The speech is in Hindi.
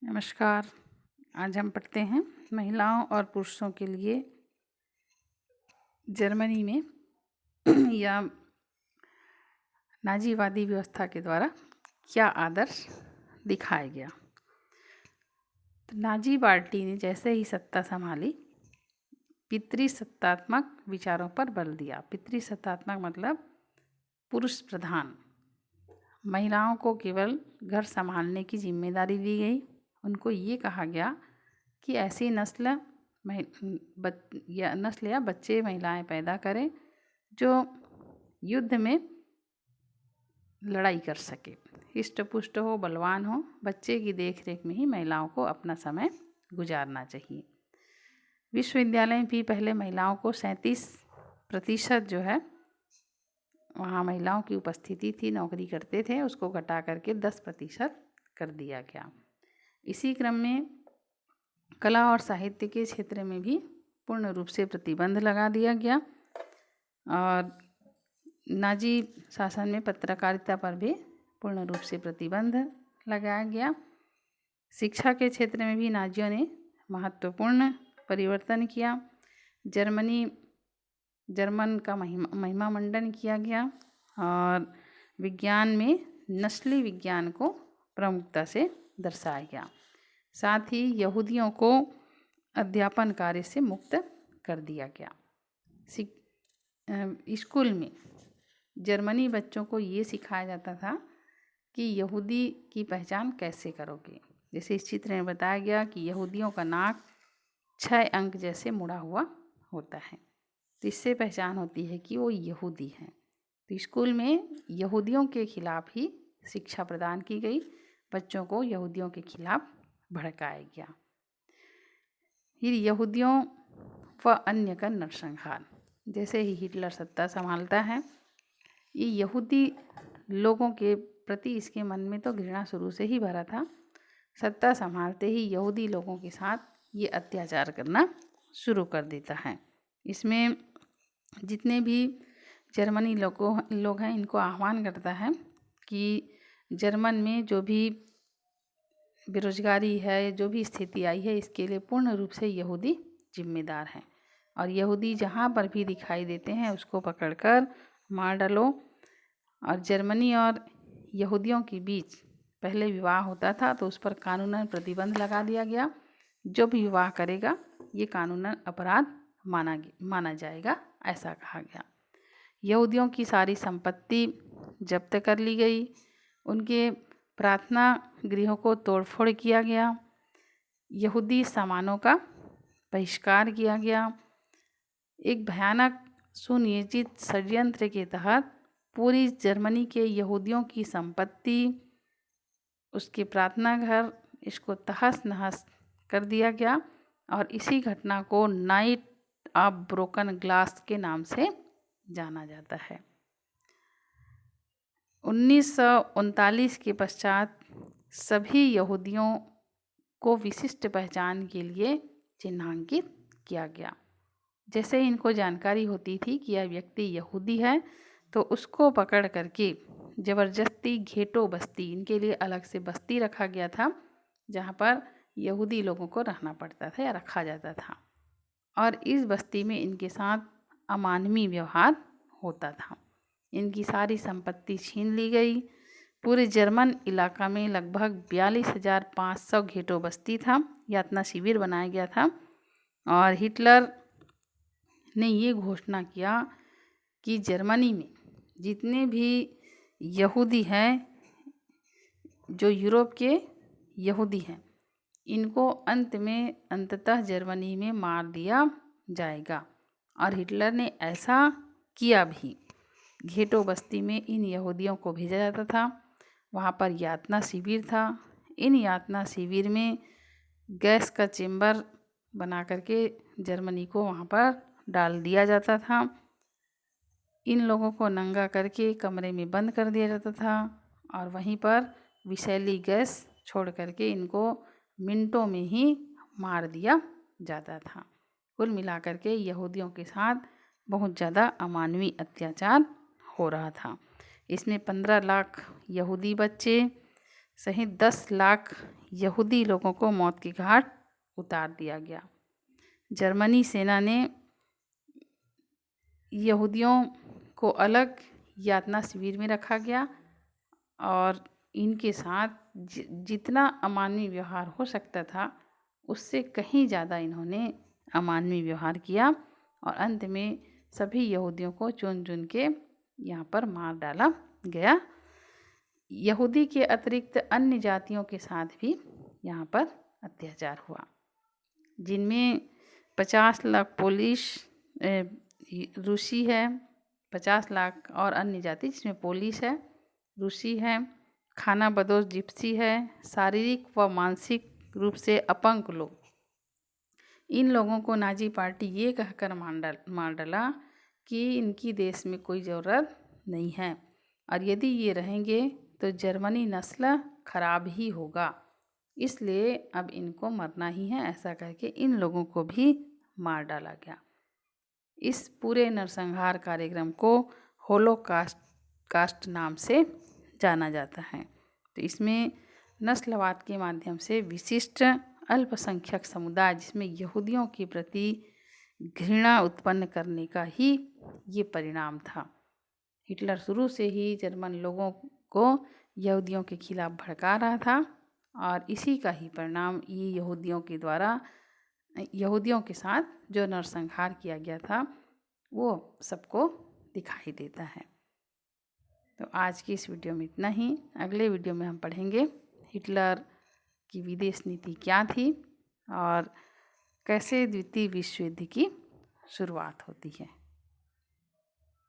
नमस्कार। आज हम पढ़ते हैं महिलाओं और पुरुषों के लिए जर्मनी में या नाजीवादी व्यवस्था के द्वारा क्या आदर्श दिखाया गया। तो नाजी पार्टी ने जैसे ही सत्ता संभाली, पितृसत्तात्मक विचारों पर बल दिया। पितृसत्तात्मक मतलब पुरुष प्रधान। महिलाओं को केवल घर संभालने की जिम्मेदारी दी गई। उनको ये कहा गया कि ऐसी नस्ल या बच्चे महिलाएं पैदा करें जो युद्ध में लड़ाई कर सके, हिष्ट पुष्ट हो, बलवान हो। बच्चे की देखरेख में ही महिलाओं को अपना समय गुजारना चाहिए। विश्वविद्यालय में भी पहले महिलाओं को 37% जो है वहाँ महिलाओं की उपस्थिति थी, नौकरी करते थे, उसको घटा करके 10% कर दिया गया। इसी क्रम में कला और साहित्य के क्षेत्र में भी पूर्ण रूप से प्रतिबंध लगा दिया गया और नाजी शासन में पत्रकारिता पर भी पूर्ण रूप से प्रतिबंध लगाया गया। शिक्षा के क्षेत्र में भी नाजियों ने महत्वपूर्ण परिवर्तन किया। जर्मन का महिमा मंडन किया गया और विज्ञान में नस्ली विज्ञान को प्रमुखता से दर्शाया गया। साथ ही यहूदियों को अध्यापन कार्य से मुक्त कर दिया गया। स्कूल में जर्मनी बच्चों को ये सिखाया जाता था कि यहूदी की पहचान कैसे करोगे। जैसे इस चित्र में बताया गया कि यहूदियों का नाक 6 अंक जैसे मुड़ा हुआ होता है, तो इससे पहचान होती है कि वो यहूदी हैं। तो स्कूल में यहूदियों के खिलाफ ही शिक्षा प्रदान की गई। बच्चों को यहूदियों के खिलाफ भड़काया गया। फिर यहूदियों व अन्य का नरसंहार। जैसे ही हिटलर सत्ता संभालता है, ये यहूदी लोगों के प्रति इसके मन में तो घृणा शुरू से ही भरा था। सत्ता संभालते ही यहूदी लोगों के साथ ये अत्याचार करना शुरू कर देता है। इसमें जितने भी जर्मनी लोग हैं, इनको आह्वान करता है कि जर्मन में जो भी बेरोजगारी है, जो भी स्थिति आई है, इसके लिए पूर्ण रूप से यहूदी जिम्मेदार हैं और यहूदी जहाँ पर भी दिखाई देते हैं उसको पकड़कर मार डालो। और जर्मनी और यहूदियों के बीच पहले विवाह होता था तो उस पर कानूनन प्रतिबंध लगा दिया गया। जो भी विवाह करेगा ये कानूनन अपराध माना जाएगा, ऐसा कहा गया। यहूदियों की सारी संपत्ति जब्त कर ली गई। उनके प्रार्थना गृहों को तोड़फोड़ किया गया। यहूदी सामानों का बहिष्कार किया गया। एक भयानक सुनियोजित षड्यंत्र के तहत पूरी जर्मनी के यहूदियों की संपत्ति, उसके प्रार्थना घर, इसको तहस नहस कर दिया गया और इसी घटना को नाइट ऑफ ब्रोकन ग्लास के नाम से जाना जाता है। 1939 के पश्चात सभी यहूदियों को विशिष्ट पहचान के लिए चिन्हांकित किया गया। जैसे इनको जानकारी होती थी कि यह व्यक्ति यहूदी है तो उसको पकड़ करके ज़बरदस्ती घेटो बस्ती, इनके लिए अलग से बस्ती रखा गया था जहाँ पर यहूदी लोगों को रहना पड़ता था या रखा जाता था और इस बस्ती में इनके साथ अमानवीय व्यवहार होता था। इनकी सारी संपत्ति छीन ली गई। पूरे जर्मन इलाका में लगभग 42,500 घेटो बस्ती था, यातना शिविर बनाया गया था और हिटलर ने ये घोषणा किया कि जर्मनी में जितने भी यहूदी हैं, जो यूरोप के यहूदी हैं, इनको अंततः जर्मनी में मार दिया जाएगा। और हिटलर ने ऐसा किया भी। घेटो बस्ती में इन यहूदियों को भेजा जाता था। वहाँ पर यातना शिविर था। इन यातना शिविर में गैस का चेम्बर बना करके जर्मनी को वहाँ पर डाल दिया जाता था। इन लोगों को नंगा करके कमरे में बंद कर दिया जाता था और वहीं पर विषैली गैस छोड़ करके इनको मिनटों में ही मार दिया जाता था। कुल मिलाकर के यहूदियों के साथ बहुत ज़्यादा अमानवीय अत्याचार हो रहा था। इसमें 15 लाख यहूदी बच्चे, सहित 10 लाख यहूदी लोगों को मौत की घाट उतार दिया गया। जर्मनी सेना ने यहूदियों को अलग यातना शिविर में रखा गया और इनके साथ जितना अमानवीय व्यवहार हो सकता था उससे कहीं ज़्यादा इन्होंने अमानवीय व्यवहार किया और अंत में सभी यहूदियों को चुन चुन के यहाँ पर मार डाला गया। यहूदी के अतिरिक्त अन्य जातियों के साथ भी यहाँ पर अत्याचार हुआ, जिनमें 50 लाख पोलिश रूसी है, 50 लाख और अन्य जाति जिसमें पोलिश है, रूसी है, खाना बदोश जिप्सी है, शारीरिक व मानसिक रूप से अपंग लोग। इन लोगों को नाजी पार्टी ये कहकर मार डाला कि इनकी देश में कोई ज़रूरत नहीं है और यदि ये रहेंगे तो जर्मनी नस्ल खराब ही होगा, इसलिए अब इनको मरना ही है, ऐसा कह के इन लोगों को भी मार डाला गया। इस पूरे नरसंहार कार्यक्रम को होलोकास्ट नाम से जाना जाता है। तो इसमें नस्लवाद के माध्यम से विशिष्ट अल्पसंख्यक समुदाय जिसमें यहूदियों के प्रति घृणा उत्पन्न करने का ही ये परिणाम था। हिटलर शुरू से ही जर्मन लोगों को यहूदियों के खिलाफ भड़का रहा था और इसी का ही परिणाम ये यहूदियों के साथ जो नरसंहार किया गया था वो सबको दिखाई देता है। तो आज की इस वीडियो में इतना ही। अगले वीडियो में हम पढ़ेंगे हिटलर की विदेश नीति क्या थी और कैसे द्वितीय विश्व युद्ध की शुरुआत होती है।